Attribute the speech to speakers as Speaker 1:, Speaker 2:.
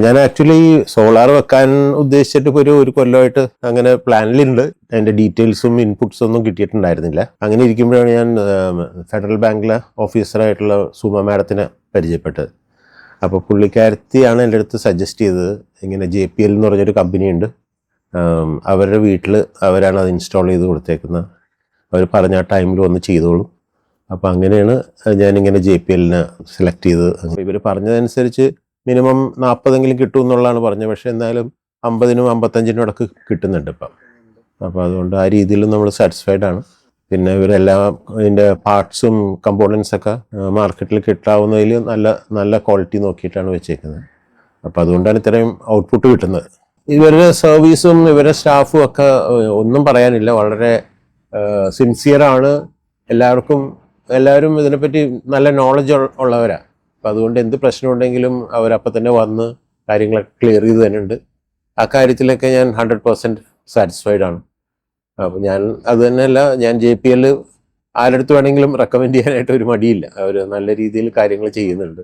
Speaker 1: ഞാൻ actually solar വെക്കാൻ ഉദ്ദേശിച്ചിട്ട് ഇപ്പോൾ ഒരു കൊല്ലമായിട്ട് അങ്ങനെ പ്ലാനിലുണ്ട്. അതിൻ്റെ ഡീറ്റെയിൽസും ഇൻപുട്സും ഒന്നും കിട്ടിയിട്ടുണ്ടായിരുന്നില്ല. അങ്ങനെ ഇരിക്കുമ്പോഴാണ് ഞാൻ ഫെഡറൽ ബാങ്കിലെ ഓഫീസറായിട്ടുള്ള സുമ മാഡത്തിനെ പരിചയപ്പെട്ടത്. അപ്പോൾ പുള്ളിക്കാരത്തിയാണ് എൻ്റെ അടുത്ത് സജസ്റ്റ് ചെയ്തത്. ഇങ്ങനെ JPL എന്ന് പറഞ്ഞൊരു കമ്പനിയുണ്ട്, അവരുടെ വീട്ടിൽ അവരാണ് അത് ഇൻസ്റ്റാൾ ചെയ്ത് കൊടുത്തേക്കുന്നത്. അവർ പറഞ്ഞ ആ ടൈമിൽ വന്ന് ചെയ്തോളും. അപ്പോൾ അങ്ങനെയാണ് ഞാനിങ്ങനെ JPLനെ സെലക്ട് ചെയ്തത്. ഇവർ പറഞ്ഞതനുസരിച്ച് മിനിമം 40 കിട്ടും എന്നുള്ളതാണ് പറഞ്ഞത്. പക്ഷേ എന്തായാലും 50-നും 55-നും ഇടക്ക് കിട്ടുന്നുണ്ട് ഇപ്പം. അപ്പോൾ അതുകൊണ്ട് ആ രീതിയിൽ നമ്മൾ സാറ്റിസ്ഫൈഡ് ആണ്. പിന്നെ ഇവരെല്ലാം ഇതിൻ്റെ പാർട്സും കമ്പോണൻസൊക്കെ മാർക്കറ്റിൽ കിട്ടാവുന്നതിൽ നല്ല നല്ല ക്വാളിറ്റി നോക്കിയിട്ടാണ് വെച്ചേക്കുന്നത്. അപ്പോൾ അതുകൊണ്ടാണ് ഇത്രയും ഔട്ട്പുട്ട് കിട്ടുന്നത്. ഇവരുടെ സർവീസും ഇവരുടെ സ്റ്റാഫും ഒക്കെ ഒന്നും പറയാനില്ല, വളരെ സിൻസിയറാണ്. എല്ലാവരും ഇതിനെപ്പറ്റി നല്ല നോളജ് ഉള്ളവരാണ്. അപ്പം അതുകൊണ്ട് എന്ത് പ്രശ്നമുണ്ടെങ്കിലും അവരപ്പം തന്നെ വന്ന് കാര്യങ്ങളൊക്കെ ക്ലിയർ ചെയ്ത് തന്നെയുണ്ട്. ആ കാര്യത്തിലൊക്കെ ഞാൻ 100% സാറ്റിസ്ഫൈഡ് ആണ്. അപ്പോൾ ഞാൻ അത് തന്നെയല്ല, ഞാൻ JPL ആരടുത്ത് വേണമെങ്കിലും റെക്കമെൻഡ് ചെയ്യാനായിട്ട് ഒരു മടിയില്ല. അവർ നല്ല രീതിയിൽ കാര്യങ്ങൾ ചെയ്യുന്നുണ്ട്.